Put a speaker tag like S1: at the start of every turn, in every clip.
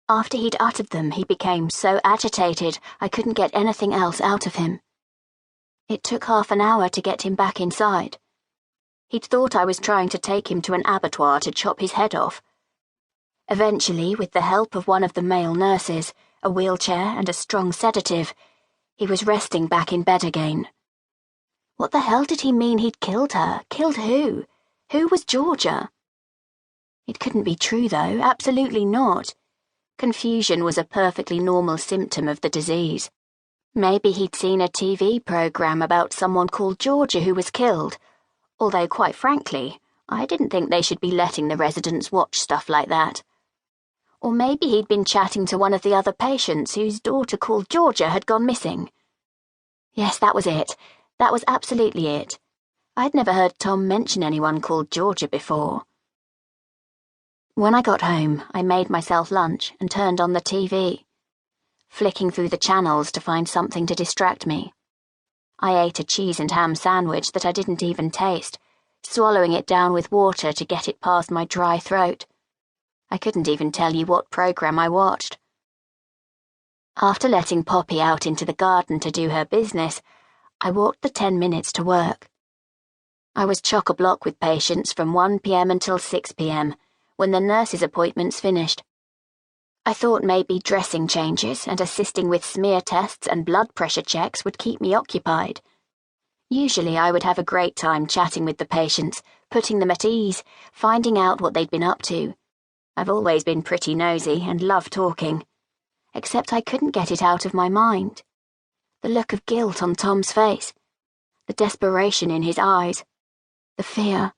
S1: After he'd uttered them, he became so agitated I couldn't get anything else out of him. It took half an hour to get him back inside. He'd thought I was trying to take him to an abattoir to chop his head off. Eventually, with the help of one of the male nurses, a wheelchair and a strong sedative, he was resting back in bed again. What the hell did he mean he'd killed her? Killed who? Who was Georgia? It couldn't be true, though, absolutely not. Confusion was a perfectly normal symptom of the disease. Maybe he'd seen a TV program about someone called Georgia who was killed, although, quite frankly, I didn't think they should be letting the residents watch stuff like that. Or maybe he'd been chatting to one of the other patients whose daughter called Georgia had gone missing. Yes, that was it. That was absolutely it. I'd never heard Tom mention anyone called Georgia before. When I got home, I made myself lunch and turned on the TV, flicking through the channels to find something to distract me. I ate a cheese and ham sandwich that I didn't even taste, swallowing it down with water to get it past my dry throat. I couldn't even tell you what program I watched. After letting Poppy out into the garden to do her business, I walked the 10 minutes to work. I was chock-a-block with patients from 1 p.m. until 6 p.m., when the nurse's appointments finished. I thought maybe dressing changes and assisting with smear tests and blood pressure checks would keep me occupied. Usually I would have a great time chatting with the patients, putting them at ease, finding out what they'd been up to. I've always been pretty nosy and love talking. Except I couldn't get it out of my mind. The look of guilt on Tom's face, the desperation in his eyes, the fear.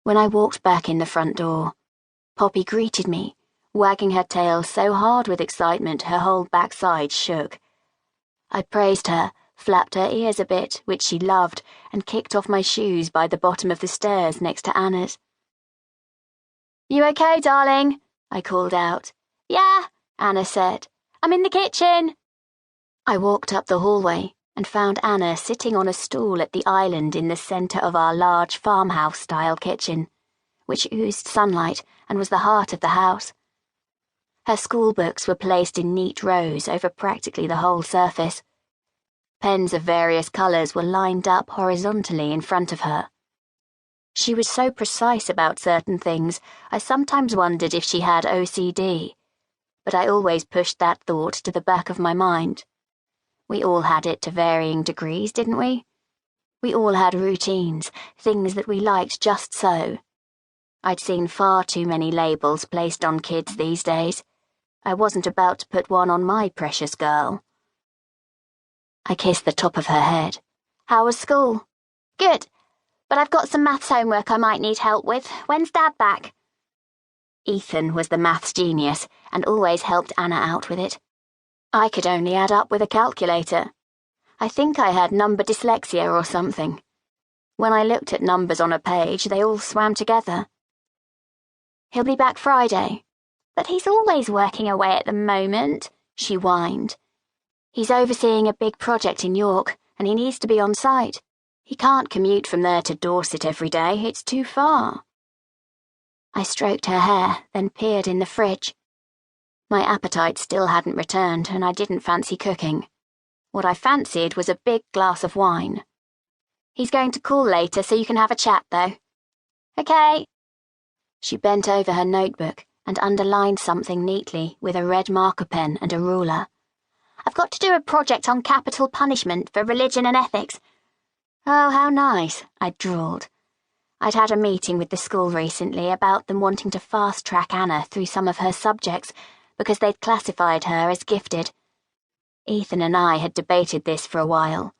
S1: When I walked back in the front door, Poppy greeted me, wagging her tail so hard with excitement her whole backside shook. I praised her, flapped her ears a bit, which she loved, and kicked off my shoes by the bottom of the stairs next to Anna's. "You okay, darling?" I called out. "Yeah," Anna said. "I'm in the kitchen." I walked up the hallway and found Anna sitting on a stool at the island in the centre of our large farmhouse-style kitchen, which oozed sunlight and was the heart of the house. Her school books were placed in neat rows over practically the whole surface. Pens of various colours were lined up horizontally in front of her. She was so precise about certain things, I sometimes wondered if she had OCD, but I always pushed that thought to the back of my mind. We all had it to varying degrees, didn't we? We all had routines, things that we liked just so. I'd seen far too many labels placed on kids these days. I wasn't about to put one on my precious girl. I kissed the top of her head. "How was school?" "Good, but I've got some maths homework I might need help with. When's Dad back?" Ethan was the maths genius and always helped Anna out with it. I could only add up with a calculator. I think I had number dyslexia or something. When I looked at numbers on a page, they all swam together. "He'll be back Friday." "But he's always working away at the moment," she whined. "He's overseeing a big project in York, and he needs to be on site. He can't commute from there to Dorset every day, it's too far." I stroked her hair, then peered in the fridge. My appetite still hadn't returned, and I didn't fancy cooking. What I fancied was a big glass of wine. "He's going to call later, so you can have a chat, though." "Okay." She bent over her notebook and underlined something neatly with a red marker pen and a ruler. "I've got to do a project on capital punishment for religion and ethics." "Oh, how nice," I drawled. I'd had a meeting with the school recently about them wanting to fast-track Anna through some of her subjects because they'd classified her as gifted. Ethan and I had debated this for a while.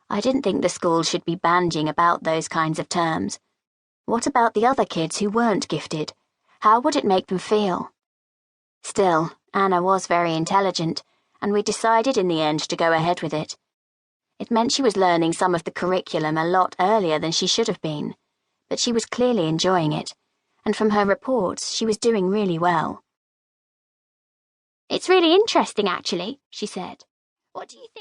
S1: I didn't think the school should be bandying about those kinds of terms. What about the other kids who weren't gifted? How would it make them feel? Still, Anna was very intelligent, and we decided in the end to go ahead with it. It meant she was learning some of the curriculum a lot earlier than she should have been, but she was clearly enjoying it, and from her reports she was doing really well. "It's really interesting, actually," she said. "What do you think?"